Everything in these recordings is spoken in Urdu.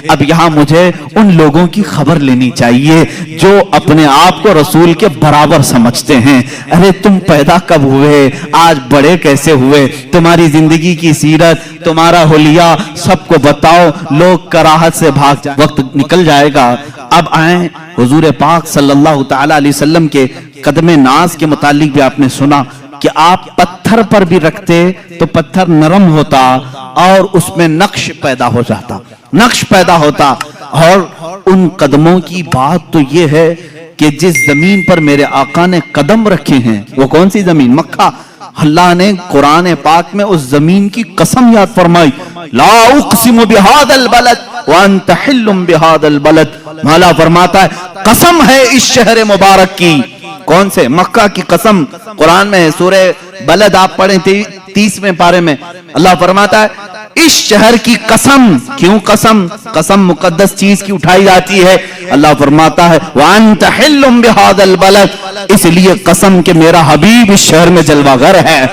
اب یہاں مجھے ان لوگوں کی خبر لینی چاہیے جو اپنے آپ کو رسول کے برابر سمجھتے ہیں. ارے تم پیدا کب ہوئے؟ آج بڑے کیسے ہوئے؟ تمہاری زندگی کی سیرت، تمہارا حلیہ سب کو بتاؤ. لوگ کراہت سے بھاگ جائیں، وقت نکل جائے گا. اب آئیں حضور پاک صلی اللہ تعالی علیہ وسلم کے قدم ناز کے متعلق بھی آپ نے سنا کہ آپ پتھر پر بھی رکھتے تو پتھر نرم ہوتا اور اس میں نقش پیدا ہو جاتا، نقش پیدا ہوتا. اور ان قدموں کی بات تو یہ ہے کہ جس زمین پر میرے آقا نے قدم رکھے ہیں، وہ کون سی زمین؟ مکہ. اللہ نے قرآن پاک میں اس زمین کی قسم یاد فرمائی، لا اقسم بہذا البلد وانت حل بہذا البلد. مولا فرماتا ہے قسم ہے اس شہر مبارک کی. کون سے؟ مکہ کی قسم. قرآن میں سورہ بلد آپ پڑھیں 30ویں پارے میں اللہ فرماتا ہے اس شہر کی قسم. کیوں قسم؟ قسم مقدس چیز کی اٹھائی جاتی ہے. اللہ فرماتا ہے وانت حل بہذا البلد، اس لیے قسم کہ میرا حبیب اس شہر میں جلوہ گر ہے.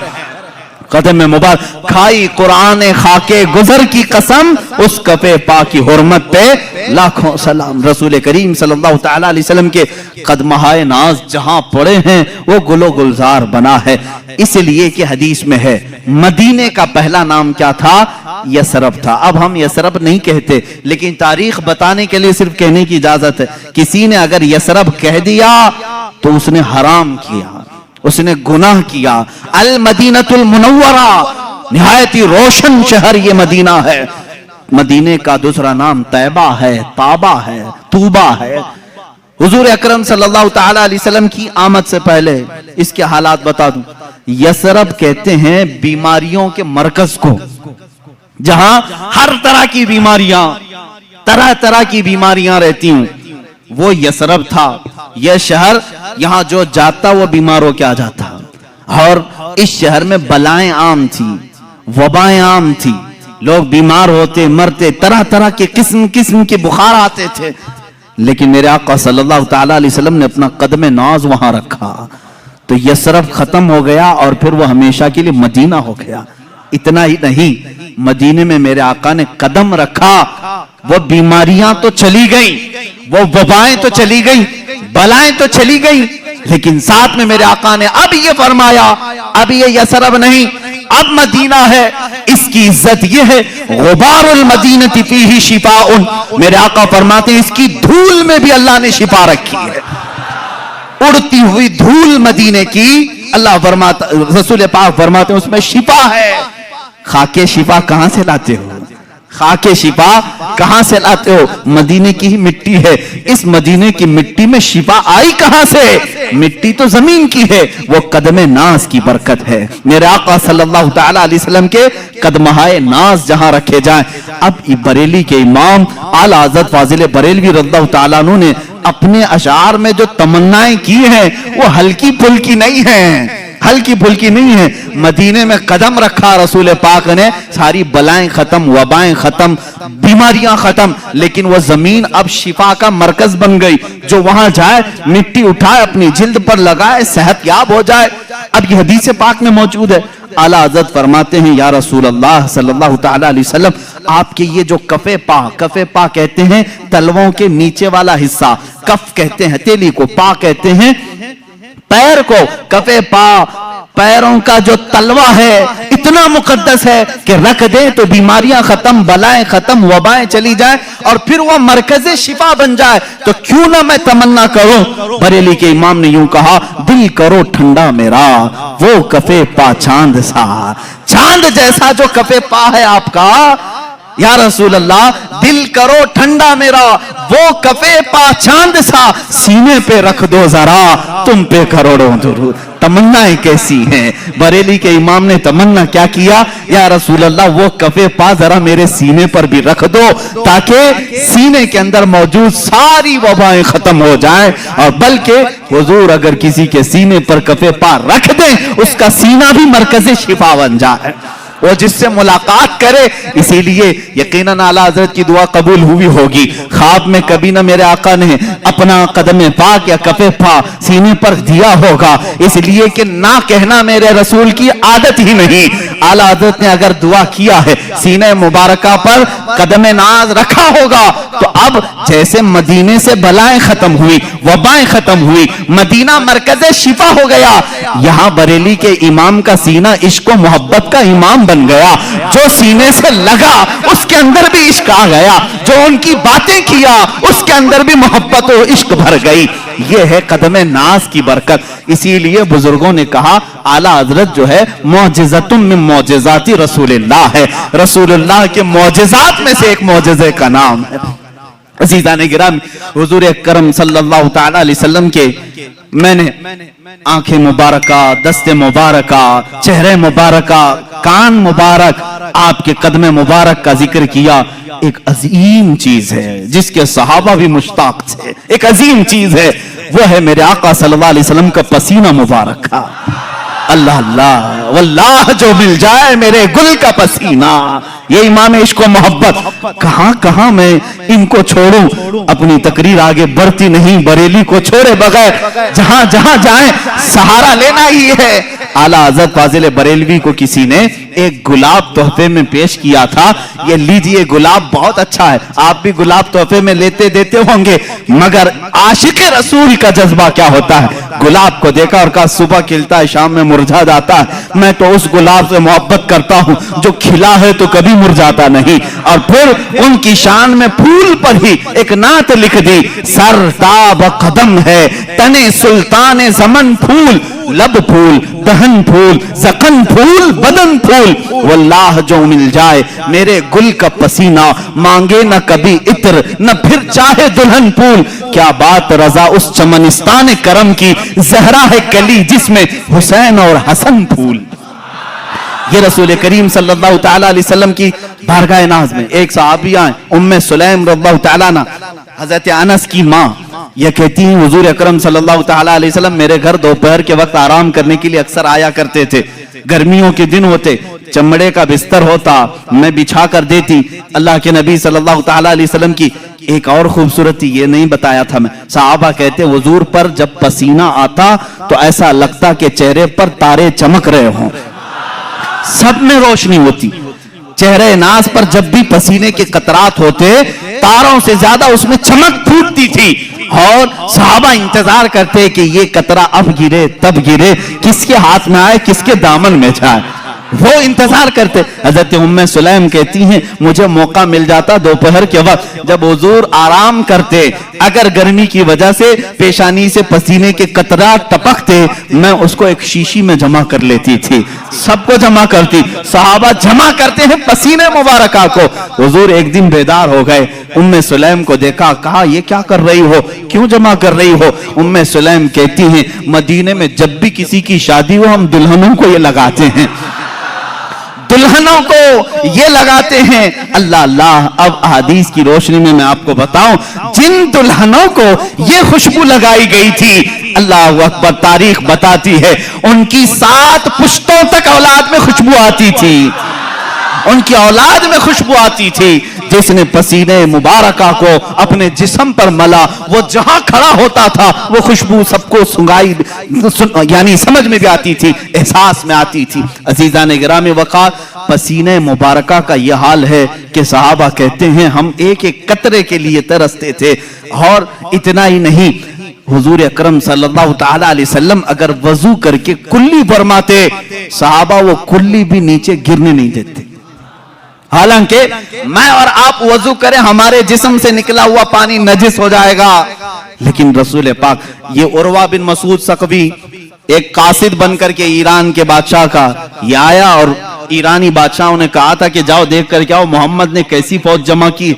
قدم مبارک کھائی قرآن خاکے گزر کی قسم، اس کفے پاک کی حرمت پہ لاکھوں سلام. رسول کریم صلی اللہ تعالی علیہ وسلم کے قدمہائے ناز جہاں پڑے ہیں وہ گل و گلزار بنا ہے. اس لیے کہ حدیث میں ہے مدینے کا پہلا نام کیا تھا؟ یثرب تھا. اب ہم یثرب نہیں کہتے، لیکن تاریخ بتانے کے لیے صرف کہنے کی اجازت ہے. کسی نے اگر یثرب کہہ دیا تو اس نے حرام کیا، اس نے گناہ کیا. المدینۃ المنورہ، نہایت ہی روشن شہر یہ مدینہ ہے. مدینے کا دوسرا نام طیبہ ہے، طابہ ہے، طوبہ ہے. حضور اکرم صلی اللہ تعالی علیہ وسلم کی آمد سے پہلے اس کے حالات بتا دوں. یثرب کہتے ہیں بیماریوں کے مرکز کو، جہاں ہر طرح کی بیماریاں، طرح طرح کی بیماریاں رہتی ہوں، وہ یثرب تھا. یہ شہر یہاں جو جاتا وہ بیمار ہو کے آ جاتا. اور اس شہر میں بلائیں عام تھی، وبائیں عام تھی، لوگ بیمار ہوتے، مرتے، طرح طرح کے قسم قسم کے بخار آتے تھے. لیکن میرے آقا صلی اللہ تعالی علیہ وسلم نے اپنا قدم ناز وہاں رکھا تو یثرب ختم ہو گیا اور پھر وہ ہمیشہ کے لیے مدینہ ہو گیا. اتنا ہی نہیں، مدینے میں میرے آقا نے قدم رکھا، وہ بیماریاں تو چلی گئیں، وہ وبائیں تو چلی گئیں، بلائیں تو چلی گئیں، لیکن ساتھ میں میرے آقا نے اب یہ فرمایا اب یہ یثرب نہیں، اب مدینہ ہے. اس کی عزت یہ ہے غبار المدینہ فیہ شفاء. میرے آقا فرماتے ہیں اس کی دھول میں بھی اللہ نے شفا رکھی ہے. اڑتی ہوئی دھول مدینے کی اللہ فرماتا، رسول پاک فرماتے ہیں اس میں شفا ہے. خاکے شفا کہاں سے لاتے ہو؟ خاکے شفا کہاں سے لاتے ہو؟ مدینے کی ہی مٹی ہے. اس مدینے کی مٹی میں شفا آئی کہاں سے؟ مٹی تو زمین کی ہے، وہ قدم ناز کی برکت ہے. میرے آقا صلی اللہ تعالی علیہ وسلم کے قدمہائے ناز جہاں رکھے جائیں. اب بریلی کے امام اعلی حضرت فاضل بریلوی رضی اللہ تعالیٰ عنہ نے اپنے اشعار میں جو تمنائیں کی ہیں وہ ہلکی پھلکی نہیں ہیں، ہلکی پھلکی نہیں ہے. مدینے میں قدم رکھا رسول پاک نے، ساری بلائیں ختم، وبائیں ختم، بیماریاں ختم. لیکن وہ زمین اب شفا کا مرکز بن گئی. جو وہاں جائے مٹی اٹھائے اپنی جلد پر لگائے صحت یاب ہو جائے. اب یہ حدیث پاک میں موجود ہے. اعلیٰ حضرت فرماتے ہیں یا رسول اللہ صلی اللہ تعالی علیہ وسلم، آپ کے یہ جو کفے پا کہتے ہیں تلووں کے نیچے والا حصہ، کف کہتے ہیں ہتھیلی کو، پا کہتے ہیں پیر کو. کفے پا پیروں کا جو تلوہ ہے اتنا مقدس ہے کہ رکھ دیں تو بیماریاں ختم، بلائیں ختم، وبائیں چلی جائیں اور پھر وہ مرکز شفا بن جائے. تو کیوں نہ میں تمنا کروں. بریلی کے امام نے یوں کہا دل کرو ٹھنڈا میرا وہ کفے پا چاند سا. چاند جیسا جو کفے پا ہے آپ کا یا رسول اللہ، دل کرو ٹھنڈا میرا وہ کفے پا چاند سا. سینے پہ رکھ دو ذرا تم پہ کروڑوں درود. تمنائیں کیسی ہیں. بریلی کے امام نے تمنا کیا کیا؟ یا رسول اللہ وہ کفے پا ذرا میرے سینے پر بھی رکھ دو تاکہ سینے کے اندر موجود ساری وبائیں ختم ہو جائیں. اور بلکہ حضور اگر کسی کے سینے پر کفے پا رکھ دیں اس کا سینہ بھی مرکز شفا بن جائے. وہ جس سے ملاقات کرے، اسی لیے یقیناً اعلیٰ حضرت کی دعا قبول ہوئی ہوگی۔ خواب میں کبھی نہ میرے آقا نے اپنا قدم پاک یا کف پا سینے پر دیا ہوگا، اس لیے کہ نہ کہنا میرے رسول کی عادت ہی نہیں۔ اعلیٰ حضرت نے اگر دعا کیا ہے، سینے مبارکہ پر قدم ناز رکھا ہوگا، تو اب جیسے مدینے سے بلائیں ختم ہوئی، وبائیں ختم ہوئی، مدینہ مرکز شفا ہو گیا، یہاں بریلی کے امام کا سینہ عشق و محبت کا امام بن گیا۔ جو سینے سے لگا اس کے اندر بھی عشق آ گیا، جو ان کی باتیں کیا اس کے اندر بھی محبت و عشق بھر گئی۔ یہ ہے قدم ناز کی برکت۔ اسی لیے بزرگوں نے کہا اعلیٰ حضرت جو ہے معجزۃ من معجزات رسول اللہ ہے، رسول اللہ کے معجزات میں سے ایک معجزے کا نام ہے۔ عزیزان گرامی، حضور اکرم صلی اللہ تعالی علیہ وسلم کے میں نے آنکھیں مبارکہ، دست مبارکہ، چہرے مبارکہ، کان مبارک، آپ کے قدم مبارک کا ذکر کیا۔ ایک عظیم چیز ہے جس کے صحابہ بھی مشتاق تھے، ایک عظیم چیز ہے، وہ ہے میرے آقا صلی اللہ علیہ وسلم کا پسینہ مبارک کا۔ اللہ اللہ واللہ جو مل جائے میرے گل کا پسینہ، یہ امام عشق و محبت۔ کہاں کہاں میں ان کو چھوڑوں، اپنی تقریر آگے بڑھتی نہیں، بریلی کو چھوڑے بغیر جہاں جہاں جائیں سہارا لینا ہی ہے۔ اعلیٰ حضرت فاضل بریلوی کو کسی نے ایک گلاب تحفے میں پیش کیا تھا، یہ لیجئے گلاب بہت اچھا ہے، آپ بھی گلاب تحفے میں لیتے دیتے ہوں گے، مگر عاشق رسول کا جذبہ کیا ہوتا ہے؟ گلاب کو دیکھا اور کہا صبح کھلتا ہے شام میں مرجھا جاتا ہے، میں تو اس گلاب سے محبت کرتا ہوں جو کھلا ہے تو کبھی مرجھاتا نہیں۔ اور پھر ان کی شان میں پھول پر ہی ایک نعت لکھ دی، سر تاب قدم ہے تنے سلطان زمن پھول، لب پھول، دہن پھول، زخن پھول، بدن پھول، واللہ جو مل جائے میرے گل کا پسینہ، مانگے نہ کبھی عطر نہ پھر چاہے دلہن پھول۔ کیا بات رضا اس چمنستان کرم کی، زہرا ہے کلی جس میں حسین اور حسن پھول۔ یہ رسول کریم صلی اللہ تعالی علیہ وسلم کی بارگاہ ناز میں ایک صحابیہ ہیں ام سلیم رضی اللہ تعالیٰ عنہ، حضرت انس کی ماں، یہ کہتی ہیں حضور اکرم صلی اللہ تعالیٰ علیہ وسلم میرے گھر دوپہر کے وقت آرام کرنے کے لیے اکثر آیا کرتے تھے، گرمیوں کے دن ہوتے، چمڑے کا بستر ہوتا، میں بچھا کر دیتی۔ اللہ کے نبی صلی اللہ تعالیٰ علیہ وسلم کی ایک اور خوبصورتی یہ نہیں بتایا تھا میں، صحابہ کہتے حضور پر جب پسینہ آتا تو ایسا لگتا کہ چہرے پر تارے چمک رہے ہوں، سب میں روشنی ہوتی، چہرے ناز پر جب بھی پسینے کے قطرات ہوتے تاروں سے زیادہ اس میں چمک پھوٹتی تھی، اور صحابہ انتظار کرتے کہ یہ قطرہ اب گرے تب گرے، کس کے ہاتھ میں آئے کس کے دامن میں جائے، وہ انتظار کرتے۔ حضرت ام سلیم کہتی ہیں مجھے موقع مل جاتا دوپہر کے وقت جب حضور آرام کرتے، اگر گرمی کی وجہ سے پیشانی سے پسینے کے قطرات ٹپکتے، میں اس کو ایک شیشی میں جمع کر لیتی تھی، سب کو جمع کرتی، صحابہ جمع کرتے ہیں پسینے مبارکہ کو۔ حضور ایک دن بیدار ہو گئے، ام سلیم کو دیکھا، کہا یہ کیا کر رہی ہو، کیوں جمع کر رہی ہو؟ ام سلیم کہتی ہیں مدینے میں جب بھی کسی کی شادی ہو ہم دلہنوں کو یہ لگاتے ہیں، دلہنوں کو یہ لگاتے ہیں۔ اللہ اللہ، اب احادیث کی روشنی میں آپ کو بتاؤں جن دلہنوں کو یہ خوشبو لگائی گئی تھی، اللہ اکبر، تاریخ بتاتی ہے ان کی 7 پشتوں تک اولاد میں خوشبو آتی تھی، ان کی اولاد میں خوشبو آتی تھی۔ جس نے پسینے مبارکہ کو اپنے جسم پر ملا، وہ جہاں کھڑا ہوتا تھا وہ خوشبو سب کو سنگائی، یعنی سمجھ میں بھی آتی تھی، احساس میں آتی تھی۔ عزیزان گرامی وقار، پسینے مبارکہ کا یہ حال ہے کہ صحابہ کہتے ہیں ہم ایک ایک قطرے کے لیے ترستے تھے، اور اتنا ہی نہیں، حضور اکرم صلی اللہ تعالی علیہ وسلم اگر وضو کر کے کلی فرماتے، صحابہ وہ کلی بھی نیچے گرنے نہیں دیتے۔ حالانکہ میں اور آپ وضو کریں ہمارے جسم سے نکلا ہوا پانی نجس ہو جائے گا، لیکن رسول پاک، یہ عروہ بن مسعود ثقفی ایک قاصد بن کر کے ایران کے بادشاہ کا یہ آیا، اور ایرانی بادشاہوں نے کہا تھا کہ جاؤ دیکھ کر کے آؤ محمد نے کیسی فوج جمع کی۔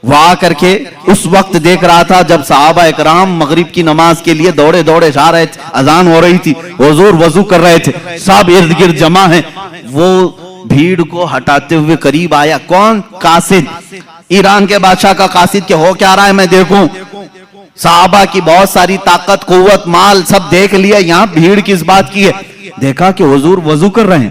وہ آ کر کے اس وقت دیکھ رہا تھا جب صحابہ اکرام مغرب کی نماز کے لیے دوڑے دوڑے جا رہے تھے، اذان ہو رہی تھی، حضور وضو کر رہے تھے، سب ارد گرد جمع ہیں۔ وہ بھیڑ کو ہٹاتے ہوئے قریب آیا، کون؟ قاصد، ایران کے بادشاہ کا قاصد، کہ ہو کیا رہا ہے میں دیکھوں۔ صحابہ کی بہت ساری طاقت قوت مال سب دیکھ لیا، یہاں بھیڑ کس بات کی ہے؟ دیکھا کہ حضور وضو کر رہے ہیں،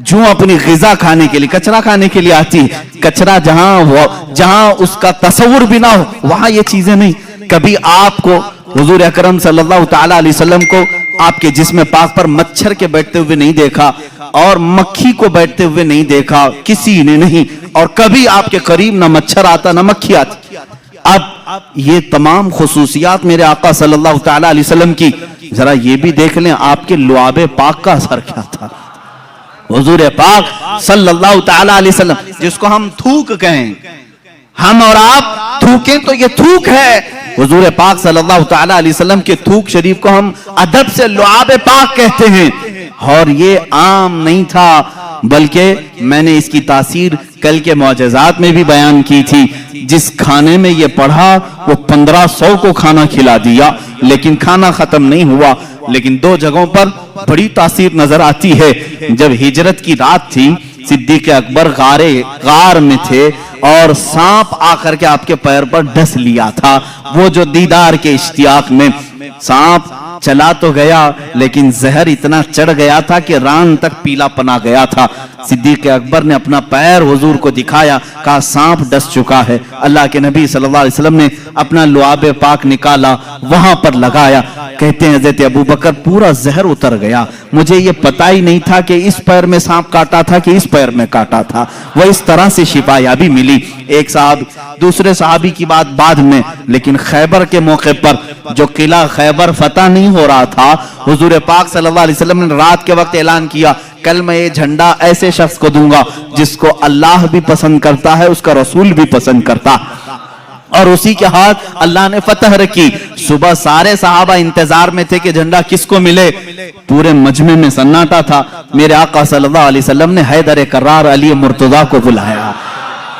جو اپنی غذا کھانے کے لیے کچرا کھانے کے لیے آتی ہے، کچرا جہاں اس کا تصور بھی نہ ہو وہاں یہ چیزیں نہیں. کبھی آپ کو حضور اکرم صلی اللہ تعالی علیہ وسلم کو آپ کے جسم پاک پر مچھر کے بیٹھتے ہوئے نہیں دیکھا اور مکھی کو بیٹھتے ہوئے نہیں دیکھا، کسی نے نہیں. اور کبھی آپ کے قریب نہ مچھر آتا نہ مکھی آتی. اب یہ تمام خصوصیات میرے آقا صلی اللہ تعالی علیہ وسلم کی، ذرا یہ بھی دیکھ لیں آپ کے لعاب پاک کا اثر کیا تھا. حضور پاک صلی اللہ تعالی علیہ وسلم جس کو ہم تھوک کہیں، ہم اور آپ تھوکیں تو یہ تھوک ہے. حضور پاک صلی اللہ تعالی علیہ وسلم کے تھوک شریف کو ہم ادب سے لعاب پاک کہتے ہیں. اور یہ عام نہیں تھا، بلکہ میں نے اس کی تاثیر کل کے معجزات میں بھی بیان کی تھی. جس کھانے میں یہ پڑھا وہ 1500 کو کھانا کھلا دیا، لیکن کھانا ختم نہیں ہوا. لیکن دو جگہوں پر بڑی تاثیر نظر آتی ہے. جب ہجرت کی رات تھی، صدیق اکبر غار میں تھے اور سانپ آ کر کے آپ کے پیر پر ڈس لیا تھا. وہ جو دیدار کے اشتیاق میں سانپ چلا تو گیا لیکن زہر اتنا چڑھ گیا تھا کہ ران تک پیلا پنا گیا تھا. صدیق اکبر نے اپنا پیر حضور کو دکھایا، کہا سانپ ڈس چکا ہے. اللہ کے نبی صلی اللہ علیہ وسلم نے اپنا لعاب پاک نکالا، وہاں پر لگایا. کہتے ہیں حضرت ابو بکر پورا زہر اتر گیا، مجھے یہ پتہ ہی نہیں تھا کہ اس پیر میں سانپ کاٹا تھا کہ اس پیر میں کاٹا تھا. وہ اس طرح سے شفا یابی ملی. ایک صاحب دوسرے صحابی کی بات بعد میں، لیکن خیبر کے موقع پر جو قلعہ خیبر فتح نہیں ہو رہا تھا، حضور پاک صلی اللہ علیہ وسلم نے رات کے وقت اعلان کیا، کل میں یہ جھنڈا ایسے شخص کو دوں گا جس کو اللہ بھی پسند کرتا ہے، اس کا رسول بھی پسند کرتا. اور اسی کے ہاتھ اللہ نے فتح رکھی. صبح سارے صحابہ انتظار میں تھے کہ جھنڈا کس کو ملے. پورے مجمع میں سناٹا تھا. میرے آقا صلی اللہ علیہ وسلم نے حیدر کرار علی مرتضیٰ کو بلایا.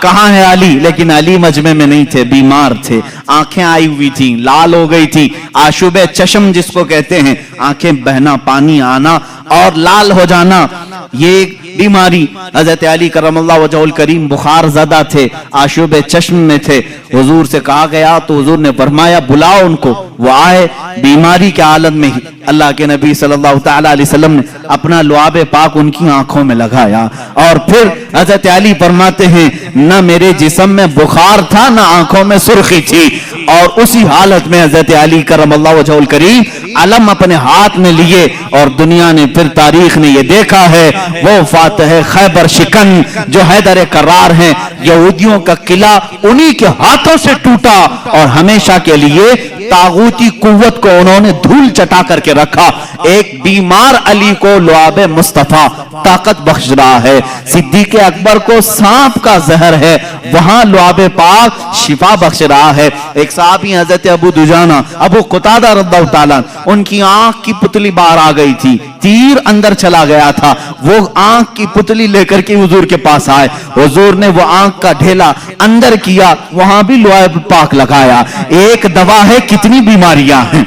کہاں ہے علی؟ لیکن علی مجمع میں نہیں تھے، بیمار تھے. آنکھیں آئی ہوئی تھیں، لال ہو گئی تھی. آشوب چشم جس کو کہتے ہیں، آنکھیں بہنا، پانی آنا اور لال ہو جانا، یہ بیماری. حضرت علی کرم اللہ وجہ الکریم بخار زدہ تھے، آشوب چشم میں تھے. حضور سے کہا گیا تو حضور نے فرمایا بلاؤ ان کو. وہ آئے بیماری کے عالم میں ہی. اللہ کے نبی صلی اللہ تعالی علیہ وسلم نے اپنا لعاب پاک ان کی آنکھوں میں لگایا. اور پھر حضرت علی فرماتے ہیں نہ میرے جسم میں بخار تھا نہ آنکھوں میں سرخی تھی. اور اسی حالت میں حضرت علی کرم اللہ وجہ الکریم علم اپنے ہاتھ میں لیے اور دنیا نے پھر تاریخ نے یہ دیکھا ہے وہ فاتح خیبر شکن جو حیدر کرار ہیں. یہودیوں کا قلعہ انہی کے ہاتھوں سے ٹوٹا اور ہمیشہ کے لیے طاغوتی قوت کو انہوں نے دھول چٹا کر کے رکھا. ایک بیمار علی کو لعاب مصطفیٰ طاقت بخش رہا ہے. صدیق اکبر کو سانپ کا زہر ہے، وہاں لعاب پاک شفا بخش رہا ہے. ایک صحابی حضرت ابو دجانہ ابو قتادہ رضی اللہ تعالیٰ، ان کی آنکھ کی پتلی باہر آ گئی تھی، تیر اندر چلا گیا تھا. وہ آنکھ کی پتلی لے کر کے حضور کے پاس آئے. حضور نے وہ آنکھ کا ڈھیلا اندر کیا، وہاں بھی لعاب پاک لگایا. ایک دوا ہے کتنی بیماریاں ہیں،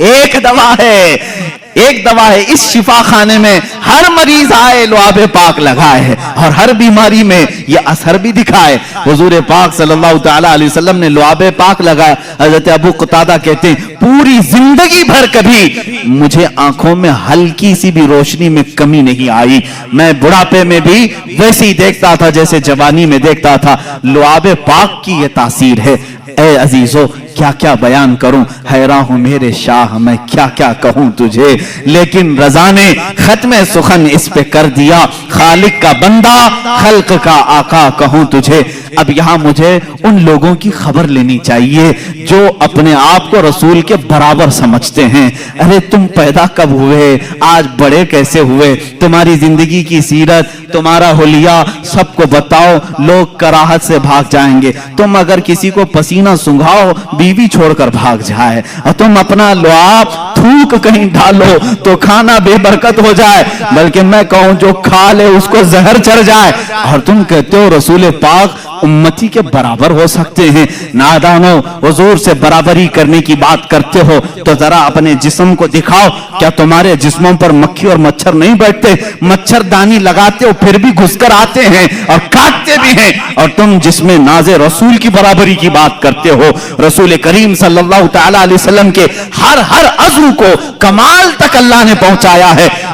ایک دوا ہے، ایک دوا ہے. اس شفا خانے میں ہر مریض آئے لعاب پاک لگائے اور ہر بیماری میں یہ اثر بھی دکھائے. حضور پاک صلی اللہ تعالی علیہ وسلم نے لعاب پاک لگایا. حضرت ابو قتادہ کہتے ہیں پوری زندگی بھر کبھی مجھے آنکھوں میں ہلکی سی بھی روشنی میں کمی نہیں آئی. میں بڑھاپے میں بھی ویسے ہی دیکھتا تھا جیسے جوانی میں دیکھتا تھا. لعاب پاک کی یہ تاثیر ہے. اے عزیزو کیا کیا بیان کروں، حیران ہوں میرے شاہ میں کیا کیا کہوں تجھے. لیکن رضا نے ختم سخن اس پہ کر دیا، خالق کا بندہ خلق کا آقا کہوں تجھے. اب یہاں مجھے ان لوگوں کی خبر لینی چاہیے جو اپنے آپ کو رسول کے برابر سمجھتے ہیں. ارے تم پیدا کب ہوئے، آج بڑے کیسے ہوئے، تمہاری زندگی کی سیرت، تمہارا حلیہ سب کو بتاؤ. لوگ کراہت سے بھاگ جائیں گے. تم اگر کسی کو پسینہ سنگھاؤ بیوی چھوڑ کر بھاگ جائے، اور تم اپنا لعاب تھوک کہیں ڈالو تو کھانا بے برکت ہو جائے، بلکہ میں کہوں جو کھا لے اس کو زہر چڑھ جائے. اور تم کہتے ہو رسول پاک امتی کے برابر ہو سکتے ہیں. نادانو، حضور سے برابری کرنے کی بات کرتے ہو تو ذرا اپنے جسم کو دکھاؤ. کیا تمہارے جسموں پر مکھی اور مچھر نہیں بیٹھتے؟ مچھر دانی لگاتے ہو پھر بھی گھس کر آتے ہیں اور کاٹتے بھی ہیں. اور تم جسم ناز رسول کی برابری کی بات کرتے ہو. رسول کریم صلی اللہ تعالی علیہ وسلم کے ہر عضو کو کمال تک اللہ نے پہنچایا ہے.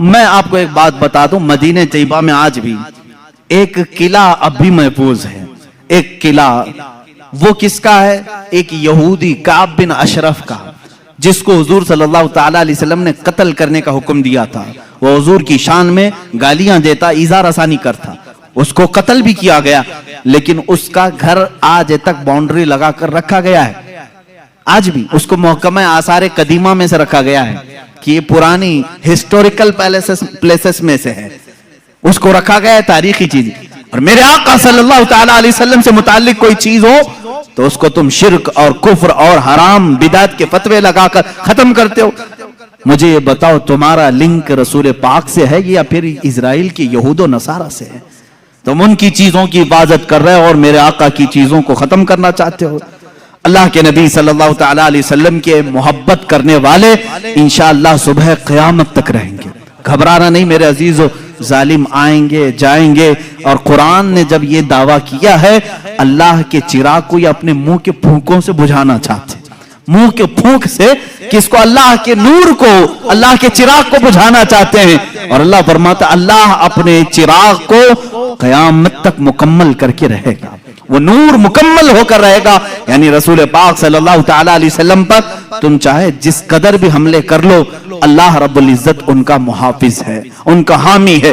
میں آپ کو ایک بات بتا دوں، مدینہ طیبہ میں آج بھی ایک قلعہ اب بھی محفوظ ہے. ایک قلعہ وہ کس کا ہے؟ ایک یہودی کعب بن اشرف کا، جس کو حضور صلی اللہ تعالی علیہ وسلم نے قتل کرنے کا حکم دیا تھا. وہ حضور کی شان میں گالیاں دیتا، ایذا رسانی کرتا، اس کو قتل بھی کیا گیا. لیکن اس کا گھر آج تک باؤنڈری لگا کر رکھا گیا ہے. آج بھی اس کو محکمہ آثار قدیمہ میں سے رکھا گیا ہے کہ یہ پرانی ہسٹوریکل پلیسز میں سے ہے. اس کو رکھا گیا ہے تاریخی چیز. اور میرے آقا صلی اللہ تعالی علیہ وسلم سے متعلق کوئی چیز ہو تو اس کو تم شرک اور کفر اور حرام بدعت کے فتوے لگا کر ختم کرتے ہو. مجھے یہ بتاؤ تمہارا لنک رسول پاک سے ہے یا پھر اسرائیل کی یہود و نصارہ سے ہے؟ تم ان کی چیزوں کی حفاظت کر رہے ہو اور میرے آقا کی چیزوں کو ختم کرنا چاہتے ہو. اللہ کے نبی صلی اللہ تعالی علیہ وسلم کے محبت کرنے والے انشاءاللہ صبح قیامت تک رہیں گے. گھبرانا نہیں میرے عزیزو. ظالم آئیں گے جائیں گے، اور قرآن نے جب یہ دعویٰ کیا ہے اللہ کے چراغ کو یہ اپنے منہ کے پھونکوں سے بجھانا چاہتے، منہ کے پھونک سے، کس کو؟ اللہ کے نور کو، اللہ کے چراغ کو بجھانا چاہتے ہیں. اور اللہ فرماتا اللہ اپنے چراغ کو قیامت تک مکمل کر کے رہے گا. وہ نور مکمل ہو کر رہے گا. یعنی رسول پاک صلی اللہ تعالی علیہ وسلم پر تم چاہے جس قدر بھی حملے کر لو، اللہ رب العزت ان کا محافظ ہے، ان کا حامی ہے.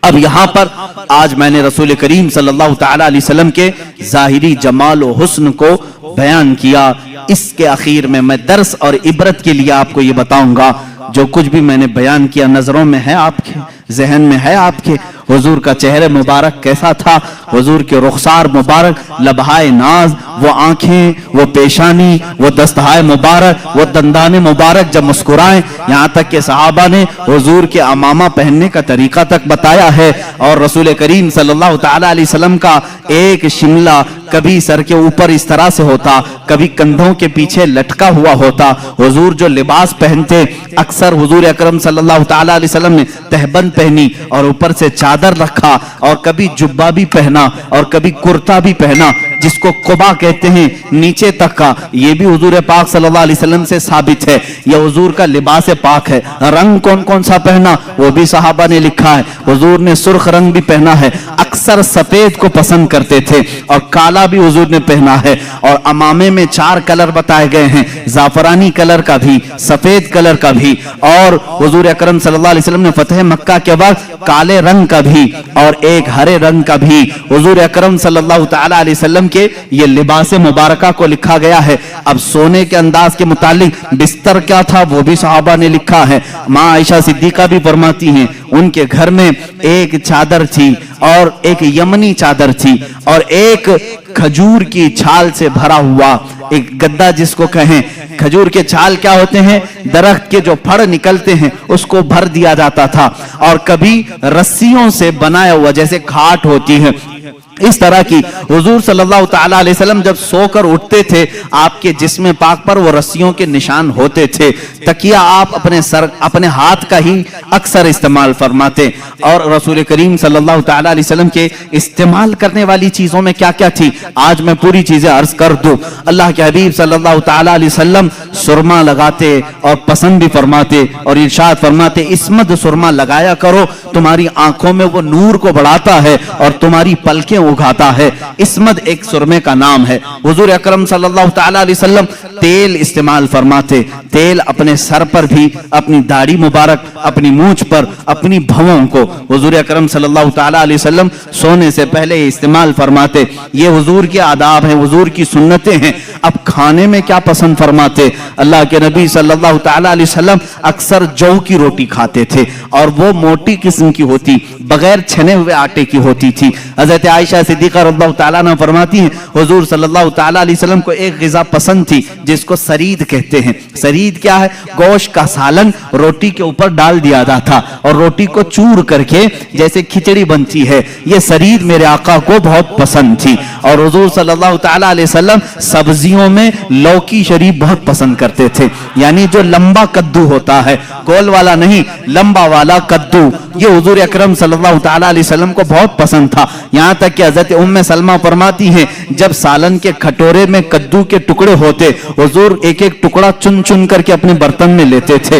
اب یہاں پر آج میں نے رسول کریم صلی اللہ تعالی علیہ وسلم کے ظاہری جمال و حسن کو بیان کیا. اس کے اخیر میں میں درس اور عبرت کے لیے آپ کو یہ بتاؤں گا، جو کچھ بھی میں نے بیان کیا نظروں میں ہے آپ کے، ذہن میں ہے آپ کے. حضور کا چہرہ مبارک کیسا تھا، حضور کے رخسار مبارک، لبہائے ناز، وہ آنکھیں، وہ پیشانی، وہ دستہائے مبارک، وہ دندان مبارک جب مسکرائیں، یہاں تک کہ صحابہ نے حضور کے امامہ پہننے کا طریقہ تک بتایا ہے. اور رسول کریم صلی اللہ تعالی علیہ وسلم کا ایک شملہ کبھی سر کے اوپر اس طرح سے ہوتا، کبھی کندھوں کے پیچھے لٹکا ہوا ہوتا. حضور جو لباس پہنتے، اکثر حضور اکرم صلی اللہ تعالی علیہ وسلم نے تہبند پہنی اور اوپر سے چادر رکھا، اور کبھی جبہ بھی پہنا اور کبھی کرتا بھی پہنا، جس کو قبا کہتے ہیں، نیچے تک کا. یہ بھی حضور پاک صلی اللہ علیہ وسلم سے ثابت ہے. یہ حضور کا لباس پاک ہے. رنگ کون کون سا پہنا وہ بھی صحابہ نے لکھا ہے. حضور نے سرخ رنگ بھی پہنا ہے، اکثر سفید کو پسند کرتے تھے، اور کالا بھی حضور نے پہنا ہے. اور امامے میں 4 کلر بتائے گئے ہیں، زعفرانی کلر کا بھی، سفید کلر کا بھی، اور حضور اکرم صلی اللہ علیہ وسلم نے فتح مکہ کے وقت کالے رنگ کا بھی اور ایک ہرے رنگ کا بھی حضور اکرم صلی اللہ تعالی علیہ وسلم کے یہ لباس مبارکہ کو لکھا گیا ہے. اب سونے کے انداز کے متعلق بستر کیا تھا وہ بھی صحابہ نے لکھا ہے. ماں عائشہ صدیقہ بھی فرماتی ہیں ان کے گھر میں ایک چادر تھی، اور ایک یمنی چادر تھی، اور ایک کھجور کی چھال سے بھرا ہوا ایک گدا، جس کو کہیں. کھجور کے چھال کیا ہوتے ہیں؟ درخت کے جو پھڑ نکلتے ہیں اس کو بھر دیا جاتا تھا. اور کبھی رسیوں سے بنایا ہوا جیسے کھاٹ ہوتی ہے، اس طرح کی. حضور صلی اللہ تعالی علیہ وسلم جب سو کر اٹھتے تھے آپ کے جسم پاک پر وہ رسیوں کے نشان ہوتے تھے. تکیہ آپ اپنے ہاتھ کا ہی اکثر استعمال فرماتے. اور رسول کریم صلی اللہ تعالی علیہ وسلم کے استعمال کرنے والی چیزوں میں کیا کیا تھی آج میں پوری چیزیں عرض کر دوں. اللہ کے حبیب صلی اللہ تعالی علیہ وسلم سرما لگاتے اور پسند بھی فرماتے، اور ارشاد فرماتے اسمد سرما لگایا کرو، تمہاری آنکھوں میں وہ نور کو بڑھاتا ہے اور تمہاری پلکیں اگاتا ہے. اسمد ایک سرمے کا نام ہے. حضور اکرم صلی اللہ تعالی علیہ وسلم تیل استعمال فرماتے. تیل اپنے سر پر بھی، اپنی داڑھی مبارک، اپنی مونچھ پر، اپنی بھووں کو حضور اکرم صلی اللہ تعالی علیہ وسلم سونے سے پہلے استعمال فرماتے. یہ حضور کے آداب ہیں، حضور کی سنتیں ہیں. اب کھانے میں کیا پسند فرماتے؟ اللہ کے نبی صلی اللہ تعالی علیہ وسلم اکثر جو کی روٹی کھاتے تھے، اور وہ موٹی قسم کی ہوتی، بغیر چھنے ہوئے آٹے کی ہوتی تھی. حضرت عائشہ صدیقہ رضی اللہ تعالیٰ عنہ فرماتی ہیں حضور صلی اللہ تعالی علیہ وسلم کو ایک غذا پسند تھی جس کو سرید کہتے ہیں. سرید کیا ہے؟ گوشت کا سالن روٹی کے اوپر ڈال دیا جاتا تھا اور روٹی کو چور کر کے جیسے کھچڑی بنتی ہے، یہ سرید میرے آقا کو بہت پسند تھی. اور حضور صلی اللہ تعالی علیہ وسلم سبزیوں میں لوکی شریف بہت پسند کرتے تھے. یعنی جو لمبا کدو ہوتا ہے، گول والا نہیں، لمبا والا کدو، یہ حضور اکرم صلی اللہ تعالی علیہ وسلم کو بہت پسند تھا. یہاں تک کہ حضرت ام سلمہ فرماتی ہیں جب سالن کے کھٹورے میں کدو کے ٹکڑے ہوتے، حضور ایک ایک ٹکڑا چن چن کر کے اپنے برتن میں لیتے تھے.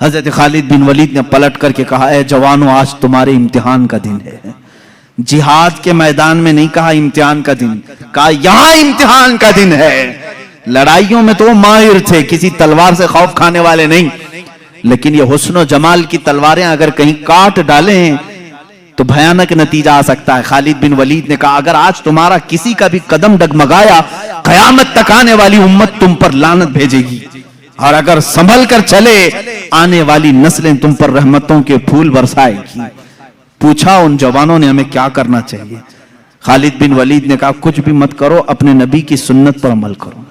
حضرت خالد بن ولید نے پلٹ کر کے کہا اے جوانوں آج تمہارے امتحان کا دن ہے. جہاد کے میدان میں نہیں کہا امتحان کا دن, کہا یہاں امتحان کا دن ہے. لڑائیوں میں تو وہ ماہر تھے, کسی تلوار سے خوف کھانے والے نہیں, لیکن یہ حسن و جمال کی تلواریں اگر کہیں کاٹ ڈالیں تو بھیانک نتیجہ آ سکتا ہے. خالد بن ولید نے کہا اگر آج تمہارا کسی کا بھی قدم ڈگمگایا قیامت تک آنے والی امت تم پر لعنت بھیجے گی, اور اگر سنبھل کر چلے آنے والی نسلیں تم پر رحمتوں کے پھول برسائے گی. پوچھا ان جوانوں نے ہمیں کیا کرنا چاہیے؟ خالد بن ولید نے کہا کچھ بھی مت کرو, اپنے نبی کی سنت پر عمل کرو.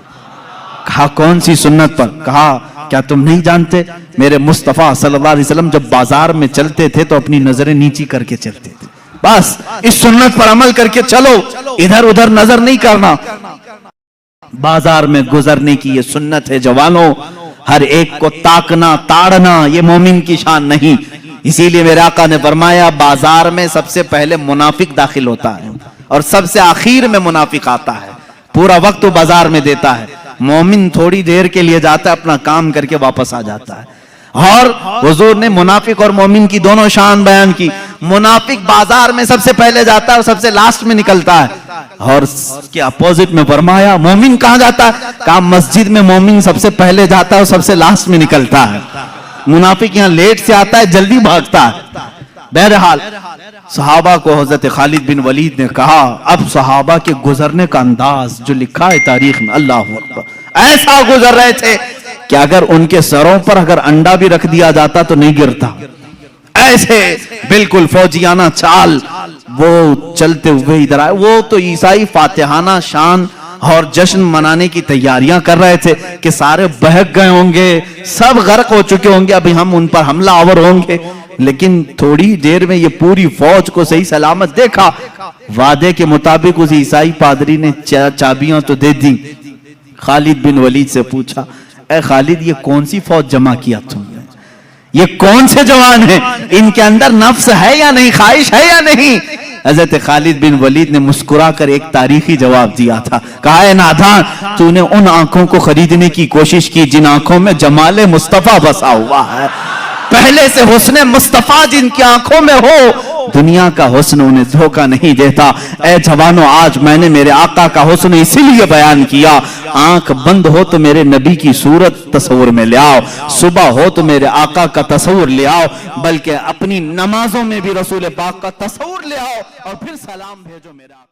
کہا کون سی سنت پر؟ کہا کیا تم نہیں جانتے میرے مصطفیٰ صلی اللہ علیہ وسلم جب بازار میں چلتے تھے تو اپنی نظریں نیچی کر کے چلتے تھے. بس اس سنت پر عمل کر کے چلو, ادھر ادھر نظر نہیں کرنا. بازار میں گزرنے کی یہ سنت ہے جوانوں, ہر ایک کو تاکنا تاڑنا یہ مومن کی شان نہیں. اسی لیے میرے آقا نے فرمایا بازار میں سب سے پہلے منافق داخل ہوتا ہے اور سب سے آخر میں منافق آتا ہے. پورا وقت وہ بازار میں دیتا ہے, مومن تھوڑی دیر کے لیے جاتا ہے, اپنا کام کر کے واپس آ جاتا ہے. اور حضور نے منافق اور مومن کی دونوں شان بیان کی. منافق بازار میں سب سے پہلے جاتا ہے اور سب سے لاسٹ میں نکلتا ہے, اور اس کے اپوزٹ میں فرمایا مومن کہاں جاتا ہے؟ کہا مسجد میں مومن سب سے پہلے جاتا ہے اور سب سے لاسٹ میں نکلتا ہے. منافق یہاں لیٹ سے آتا ہے, جلدی بھاگتا ہے. بہرحال صحابہ کو حضرت خالد بن ولید نے کہا اب صحابہ کے گزرنے کا انداز جو لکھا ہے تاریخ میں, اللہ اکبر, ایسا گزر رہے تھے کہ اگر ان کے سروں پر اگر انڈا بھی رکھ دیا جاتا تو نہیں گرتا. ایسے بالکل فوجیانہ چال وہ چلتے ہوئے ادھر آئے. وہ تو عیسائی فاتحانہ شان اور جشن منانے کی تیاریاں کر رہے تھے کہ سارے بہک گئے ہوں گے, سب غرق ہو چکے ہوں گے, ابھی ہم ان پر حملہ آور ہوں گے. لیکن تھوڑی دیر میں یہ پوری فوج کو صحیح سلامت دیکھا. وعدے کے مطابق اس عیسائی پادری نے چابیاں تو دے دی. خالد بن ولید سے پوچھا اے خالد یہ کون سی فوج جمع کیا تم نے, یہ کون سے جوان ہیں, ان کے اندر نفس ہے یا نہیں, خواہش ہے یا نہیں؟ حضرت خالد بن ولید نے مسکرا کر ایک تاریخی جواب دیا تھا. کہا اے نادان تو نے ان آنکھوں کو خریدنے کی کوشش کی جن آنکھوں میں جمال مصطفیٰ بسا ہوا ہے. پہلے سے حسن مصطفیٰ جن کی آنکھوں میں ہو دنیا کا حسن انہیں دھوکہ نہیں دیتا. اے جوانوں آج میں نے میرے آقا کا حسن اسی لیے بیان کیا, آنکھ بند ہو تو میرے نبی کی صورت تصور میں لے آؤ, صبح ہو تو میرے آقا کا تصور لے آؤ, بلکہ اپنی نمازوں میں بھی رسول پاک کا تصور لے آؤ, اور پھر سلام بھیجو میرے آقا.